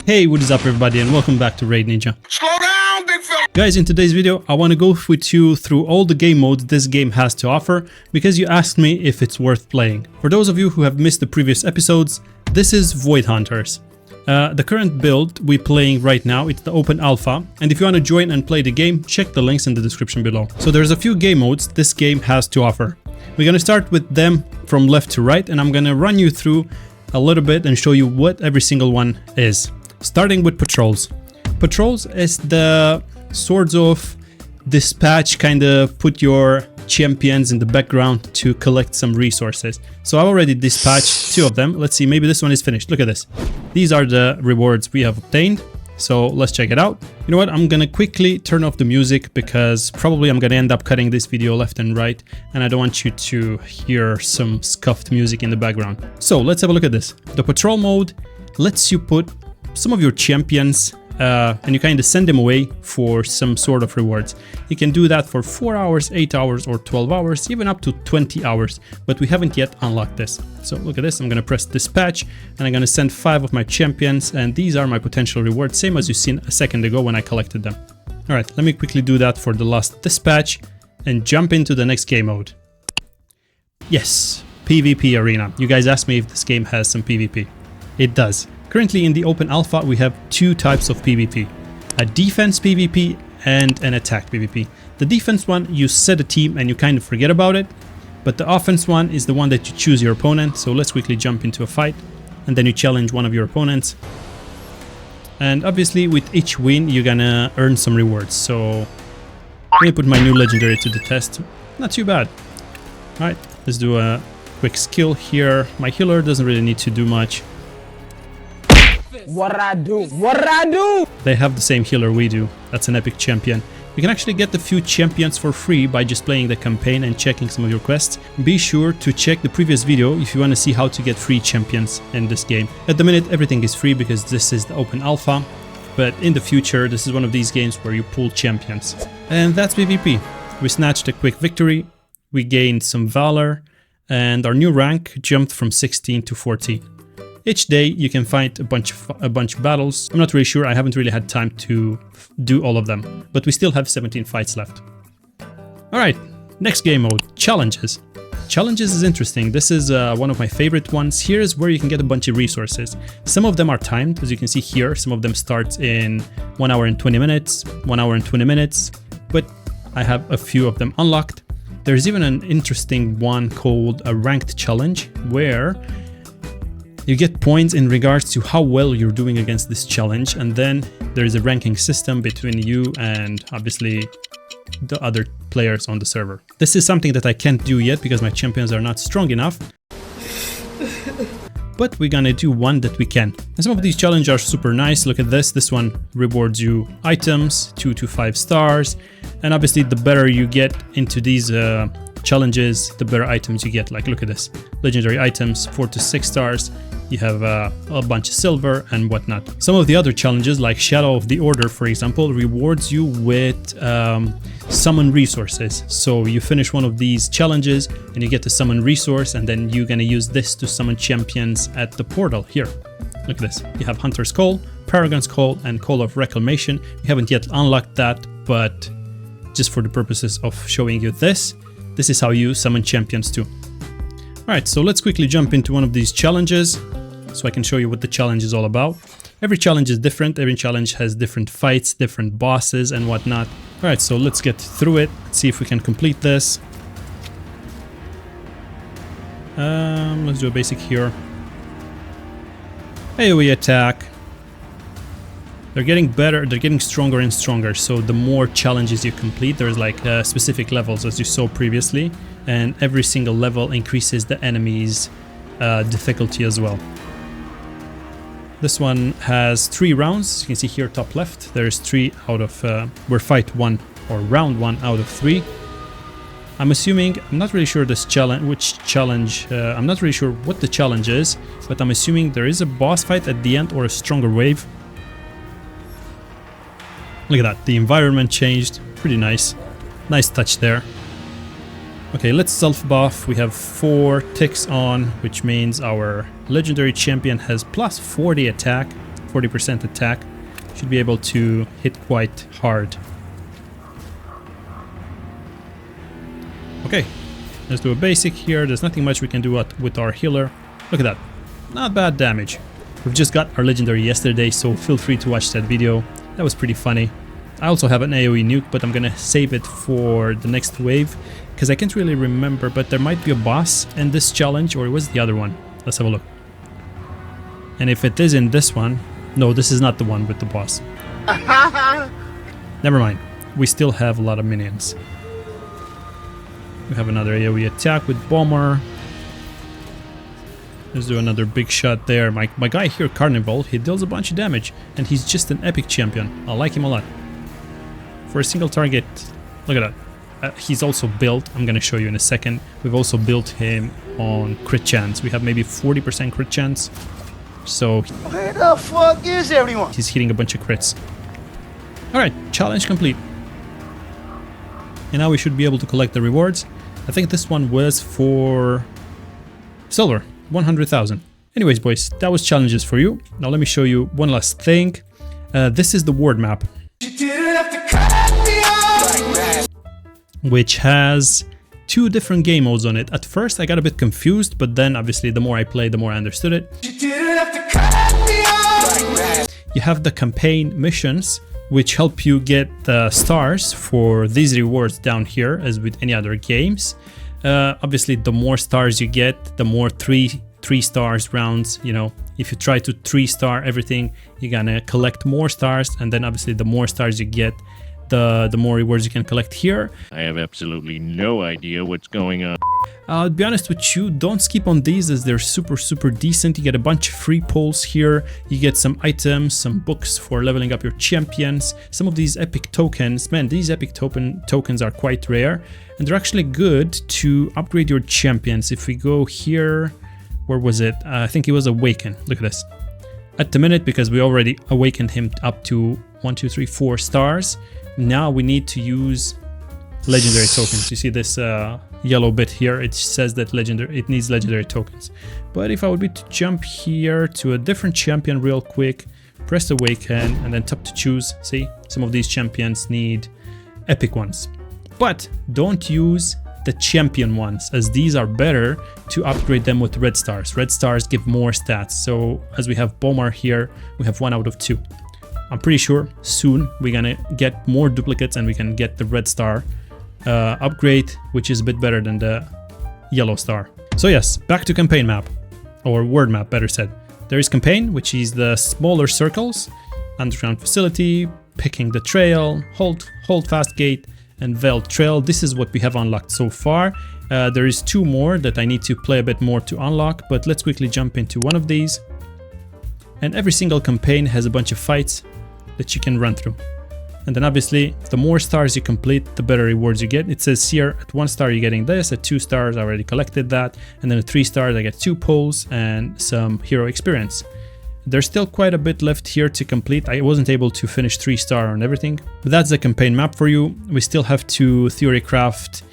Hey, what is up everybody and welcome back to Raid Ninja. Slow down, big fella! Guys, in today's video, I want to go with you through all the game modes this game has to offer because you asked me if it's worth playing. For those of you who have missed the previous episodes, this is Void Hunters. The current build we're playing right now, it's the open alpha, and if you want to join and play the game, check the links in the description below. So there's a few game modes this game has to offer. We're going to start with them from left to right, and I'm going to run you through a little bit and show you what every single one is. Starting with patrols. Patrols is the sort of dispatch, kind of put your champions in the background to collect some resources. So I've already dispatched 2 of them. Let's see, maybe this one is finished. Look at this. These are the rewards we have obtained. So let's check it out. You know what? I'm gonna quickly turn off the music because probably I'm gonna end up cutting this video left and right, and I don't want you to hear some scuffed music in the background. So let's have a look at this. The patrol mode lets you put some of your champions and you kind of send them away for some sort of rewards. You can do that for 4 hours, 8 hours, or 12 hours, even up to 20 hours, but we haven't yet unlocked this. So look at this, I'm gonna press dispatch and I'm gonna send 5 of my champions, and these are my potential rewards, same as you've seen a second ago when I collected them. All right, let me quickly do that for the last dispatch and jump into the next game mode. Yes, PvP arena. You guys asked me if this game has some PvP. It does. Currently in the open alpha we have 2 types of PvP, a defense PvP and an attack PvP. The defense one, you set a team and you kind of forget about it, but the offense one is the one that you choose your opponent. So let's quickly jump into a fight and then you challenge one of your opponents. And obviously with each win you're gonna earn some rewards. So let me put my new legendary to the test. Not too bad. Alright, let's do a quick skill here. My healer doesn't really need to do much. What I do? What I do? They have the same healer we do. That's an epic champion. You can actually get the few champions for free by just playing the campaign and checking some of your quests. Be sure to check the previous video if you want to see how to get free champions in this game. At the minute everything is free because this is the open alpha, but in the future this is one of these games where you pull champions. And that's PvP. We snatched a quick victory, we gained some valor, and our new rank jumped from 16 to 14. Each day you can fight a bunch of battles. I'm not really sure, I haven't really had time to do all of them, but we still have 17 fights left. Alright, next game mode, challenges. Challenges is interesting. This is one of my favorite ones. Here is where you can get a bunch of resources. Some of them are timed, as you can see here. Some of them start in 1 hour and 20 minutes, 1 hour and 20 minutes, but I have a few of them unlocked. There's even an interesting one called a ranked challenge where you get points in regards to how well you're doing against this challenge, and then there is a ranking system between you and obviously the other players on the server. This is something that I can't do yet because my champions are not strong enough, but we're gonna do one that we can. And some of these challenges are super nice. Look at this. This one rewards you items, 2 to 5 stars, and obviously the better you get into these challenges, the better items you get. Like look at this, legendary items, 4 to 6 stars. You have a bunch of silver and whatnot. Some of the other challenges like Shadow of the Order, for example, rewards you with summon resources. So you finish one of these challenges and you get the summon resource, and then you're gonna use this to summon champions at the portal here. Look at this. You have Hunter's Call, Paragon's Call, and Call of Reclamation. We haven't yet unlocked that, but just for the purposes of showing you this is how you summon champions too. Alright, so let's quickly jump into one of these challenges so I can show you what the challenge is all about. Every challenge is different, every challenge has different fights, different bosses and whatnot. Alright, so let's get through it, see if we can complete this. Let's do a basic here. AoE attack. They're getting better, they're getting stronger and stronger, so the more challenges you complete, there's like specific levels as you saw previously, and every single level increases the enemy's difficulty as well. This one has 3 rounds. You can see here top left, there's 3 out of, we're fight 1 or round 1 out of 3. I'm assuming, I'm not really sure this challenge, I'm not really sure what the challenge is, but I'm assuming there is a boss fight at the end or a stronger wave. Look at that, the environment changed, pretty nice. Nice touch there. Okay, let's self-buff. We have 4 ticks on, which means our legendary champion has plus 40 attack, 40% attack. Should be able to hit quite hard. Okay, let's do a basic here. There's nothing much we can do with our healer. Look at that. Not bad damage. We've just got our legendary yesterday, so feel free to watch that video. That was pretty funny. I also have an AoE nuke, but I'm gonna save it for the next wave because I can't really remember, but there might be a boss in this challenge, or it was the other one. Let's have a look. And if it is in this one, no, this is not the one with the boss. Never mind. We still have a lot of minions. We have another AoE attack with Bomber. Let's do another big shot there. My guy here, Carnival, he deals a bunch of damage, and he's just an epic champion. I like him a lot. For a single target, look at that. He's also built, I'm gonna show you in a second, we've also built him on crit chance. We have maybe 40% crit chance. So where the fuck is everyone? He's hitting a bunch of crits. Alright, challenge complete. And now we should be able to collect the rewards. I think this one was for silver, 100,000. Anyways, boys, that was challenges for you. Now let me show you one last thing. This is the world map, which has 2 different game modes on it. At first I got a bit confused, but then obviously the more I played, the more I understood it. You have the campaign missions, which help you get stars for these rewards down here, as with any other games. Obviously the more stars you get, the more 3 stars rounds, you know, if you try to 3-star everything, you're gonna collect more stars, and then obviously the more stars you get, the more rewards you can collect here. I have absolutely no idea what's going on. I'll be honest with you, don't skip on these as they're super decent. You get a bunch of free pulls here, you get some items, some books for leveling up your champions, some of these epic tokens. Man, these epic tokens are quite rare, and they're actually good to upgrade your champions. If we go here, where was it? I think it was Awaken. Look at this. At the minute, because we already awakened him up to 1, 2, 3, 4 stars, now we need to use legendary tokens. You see this yellow bit here, it says that it needs legendary tokens. But if I would be to jump here to a different champion real quick, press Awaken, and then tap to choose, see, some of these champions need epic ones. But don't use the champion ones, as these are better to upgrade them with red stars. Red stars give more stats. So as we have Bomber here, we have 1 out of 2. I'm pretty sure soon we're gonna get more duplicates and we can get the red star upgrade, which is a bit better than the yellow star. So yes, back to campaign map, or word map better said. There is campaign, which is the smaller circles, underground facility, picking the trail, hold fast gate, and veiled trail. This is what we have unlocked so far. There is 2 more that I need to play a bit more to unlock, but let's quickly jump into one of these. And every single campaign has a bunch of fights that you can run through. And then obviously, the more stars you complete, the better rewards you get. It says here, at 1 star you're getting this, at 2 stars I already collected that, and then at 3 stars I get 2 pulls and some hero experience. There's still quite a bit left here to complete. I wasn't able to finish 3-star on everything, but that's the campaign map for you. We still have to theory craft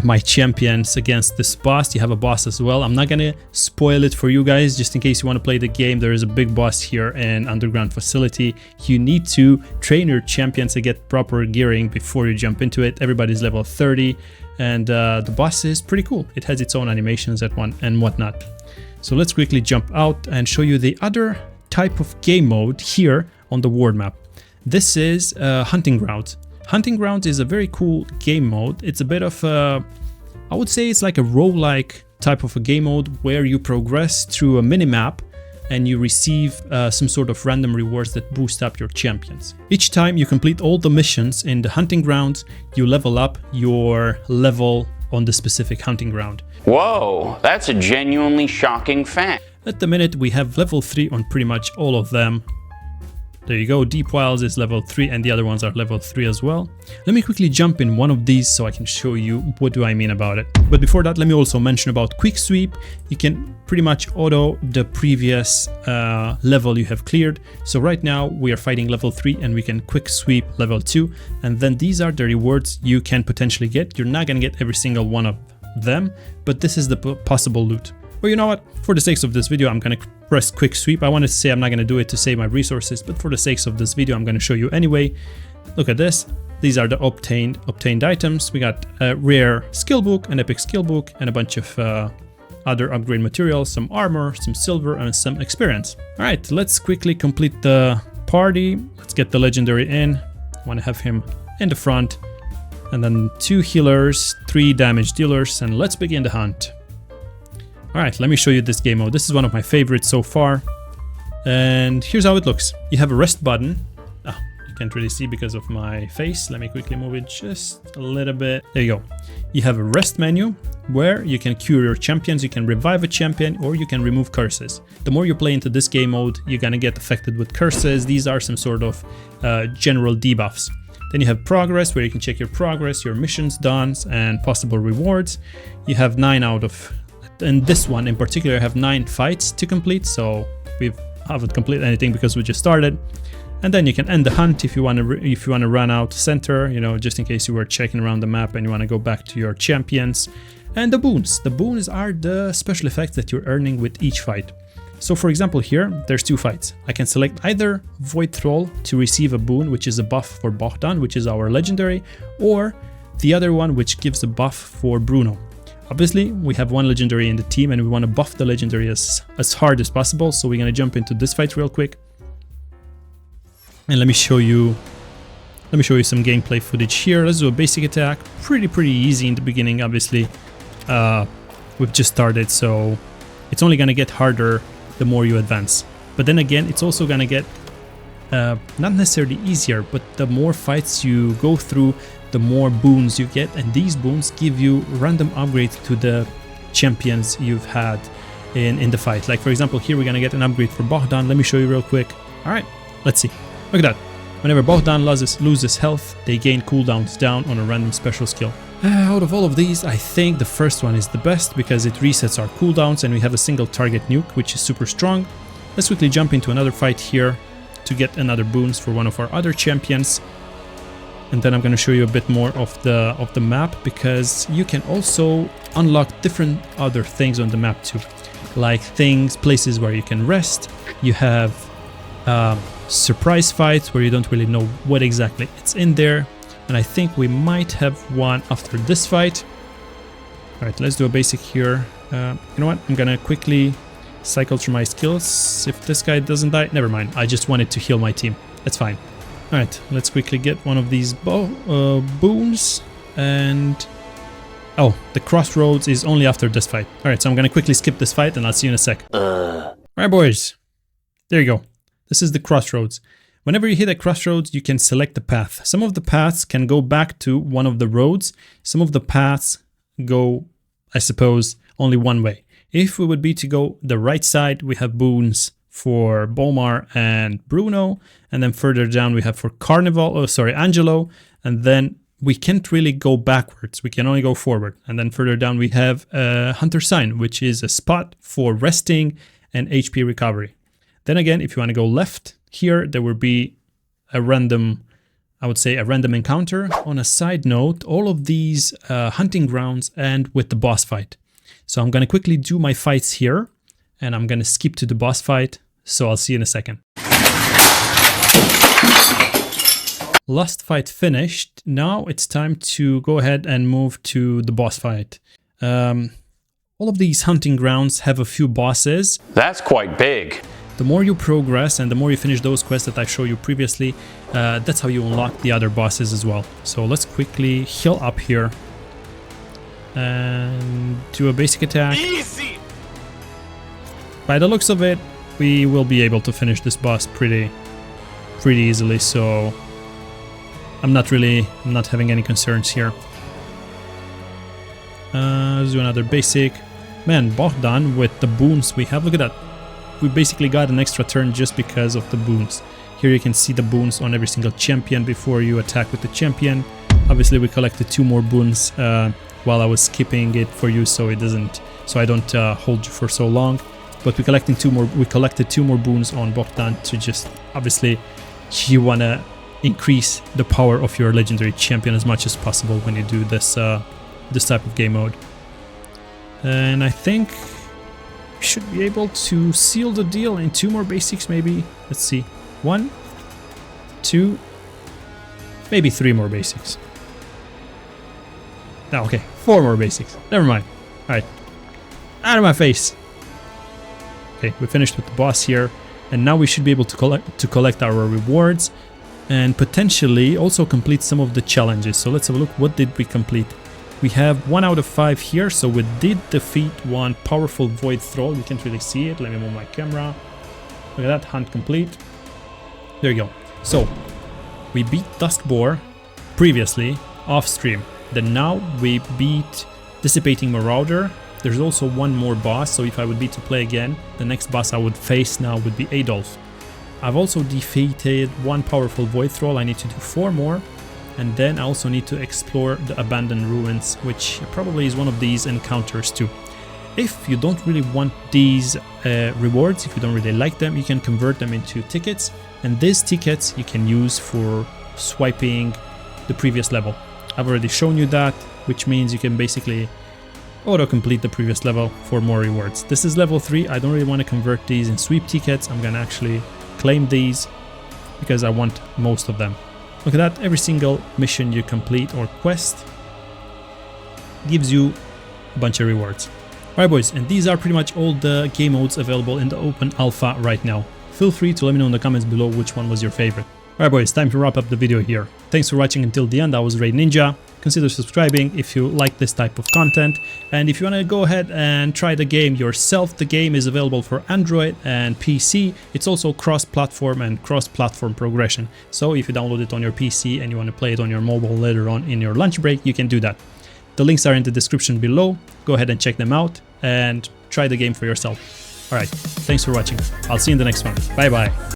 my champions against this boss. You have a boss as well. I'm not gonna spoil it for you guys, just in case you want to play the game. There is a big boss here in underground facility. You need to train your champions to get proper gearing before you jump into it. Everybody's level 30, and the boss is pretty cool. It has its own animations and whatnot. So let's quickly jump out and show you the other type of game mode here on the world map. This is Hunting Grounds. Hunting Grounds is a very cool game mode. It's a bit of a, I would say it's like a roguelike type of a game mode where you progress through a mini-map and you receive some sort of random rewards that boost up your champions. Each time you complete all the missions in the Hunting Grounds, you level up your level on the specific hunting ground. Whoa, that's a genuinely shocking fact. At the minute we have level 3 on pretty much all of them. There you go, Deep Wilds is level 3 and the other ones are level 3 as well. Let me quickly jump in one of these so I can show you what do I mean about it. But before that, let me also mention about Quick Sweep. You can pretty much auto the previous level you have cleared. So right now we are fighting level 3 and we can Quick Sweep level 2. And then these are the rewards you can potentially get. You're not going to get every single one of them, but this is the possible loot. But you know what? For the sakes of this video, I'm gonna press quick sweep. I wanted to say I'm not gonna do it to save my resources, but for the sakes of this video, I'm gonna show you anyway. Look at this. These are the obtained items. We got a rare skill book, an epic skill book, and a bunch of other upgrade materials, some armor, some silver, and some experience. All right, let's quickly complete the party. Let's get the legendary in. I want to have him in the front, and then 2 healers, 3 damage dealers, and let's begin the hunt. All right, let me show you this game mode. This is one of my favorites so far, and here's how it looks. You have a rest button. Oh, you can't really see because of my face. Let me quickly move it just a little bit. There you go. You have a rest menu where you can cure your champions, you can revive a champion, or you can remove curses. The more you play into this game mode, you're gonna get affected with curses. These are some sort of general debuffs. Then you have progress, where you can check your progress, your missions done, and possible rewards. You have 9 out of, and this one in particular, I have 9 fights to complete, so we haven't completed anything because we just started. And then you can end the hunt if you want to run out center, you know, just in case you were checking around the map and you want to go back to your champions. And the boons. The boons are the special effects that you're earning with each fight. So for example here, there's 2 fights. I can select either Void Thrall to receive a boon, which is a buff for Bogdan, which is our legendary, or the other one, which gives a buff for Bruno. Obviously, we have 1 legendary in the team and we want to buff the legendary as hard as possible. So we're going to jump into this fight real quick. And let me show you some gameplay footage here. Let's do a basic attack. Pretty easy in the beginning, obviously. We've just started, so it's only gonna get harder the more you advance. But then again, it's also gonna get not necessarily easier, but the more fights you go through, the more boons you get, and these boons give you random upgrades to the champions you've had in the fight. Like for example, here we're gonna get an upgrade for Bogdan. Let me show you real quick. All right, let's see. Look at that. Whenever Bogdan loses health, they gain cooldowns down on a random special skill. Out of all of these, I think the first one is the best because it resets our cooldowns and we have a single target nuke, which is super strong. Let's quickly jump into another fight here to get another boons for one of our other champions. And then I'm going to show you a bit more of the map, because you can also unlock different other things on the map too. Like places where you can rest. You have surprise fights where you don't really know what exactly it's in there, and I think we might have one after this fight. All right, let's do a basic here. You know what, I'm gonna quickly cycle through my skills. If this guy doesn't die, never mind, I just wanted to heal my team, that's fine. All right, let's quickly get one of these boons, and oh, the crossroads is only after this fight. All right, so I'm gonna quickly skip this fight and I'll see you in a sec. All right, boys, there you go. This is the crossroads. Whenever you hit a crossroads, you can select the path. Some of the paths can go back to one of the roads. Some of the paths go, I suppose, only one way. If we would be to go the right side, we have boons for Bomar and Bruno. And then further down, we have for Angelo. And then we can't really go backwards. We can only go forward. And then further down, we have Hunter Sign, which is a spot for resting and HP recovery. Then again, if you want to go left, here there will be a random, I would say a random encounter. On a side note, all of these hunting grounds end with the boss fight. So I'm going to quickly do my fights here, and I'm going to skip to the boss fight. So I'll see you in a second. Last fight finished. Now it's time to go ahead and move to the boss fight. All of these hunting grounds have a few bosses. That's quite big. The more you progress and the more you finish those quests that I showed you previously, that's how you unlock the other bosses as well. So let's quickly heal up here and do a basic attack. Easy! By the looks of it, we will be able to finish this boss pretty easily, so I'm not having any concerns here. Let's do another basic. Man, Bogdan with the boons we have, look at that. We basically got an extra turn just because of the boons. Here you can see the boons on every single champion before you attack with the champion. Obviously we collected 2 more boons while I was skipping it for you, so I don't hold you for so long. But we collected 2 more boons on Bogdan to just, obviously you wanna increase the power of your legendary champion as much as possible when you do this type of game mode. And I think we should be able to seal the deal in 2 more basics maybe. Let's see. 1, 2, maybe 3 more basics. No, okay, 4 more basics. Never mind. Alright. Out of my face. Okay, we finished with the boss here. And now we should be able to collect our rewards. And potentially also complete some of the challenges. So let's have a look. What did we complete? We have 1 out of 5 here. So we did defeat one powerful void thrall. You can't really see it. Let me move my camera. Look at that. Hunt complete. There you go. So we beat Duskboar previously off stream. Then now we beat Dissipating Marauder. There's also 1 more boss, so if I would be to play again, the next boss I would face now would be Adolf. I've also defeated 1 powerful void thrall. I need to do 4 more, and then I also need to explore the abandoned ruins, which probably is one of these encounters too. If you don't really want these rewards, if you don't really like them, you can convert them into tickets, and these tickets you can use for swiping the previous level. I've already shown you that, which means you can basically auto-complete the previous level for more rewards. This is level 3. I don't really want to convert these in sweep tickets. I'm gonna actually claim these because I want most of them. Look at that. Every single mission you complete or quest gives you a bunch of rewards. Alright boys, and these are pretty much all the game modes available in the open alpha right now. Feel free to let me know in the comments below which one was your favorite. Alright boys, time to wrap up the video here. Thanks for watching until the end. I was Raid Ninja. Consider subscribing if you like this type of content, and if you want to go ahead and try the game yourself, the game is available for Android and PC. It's also cross-platform and cross-platform progression, so if you download it on your PC and you want to play it on your mobile later on in your lunch break, you can do that. The links are in the description below. Go ahead and check them out and try the game for yourself. Alright, thanks for watching. I'll see you in the next one. Bye bye.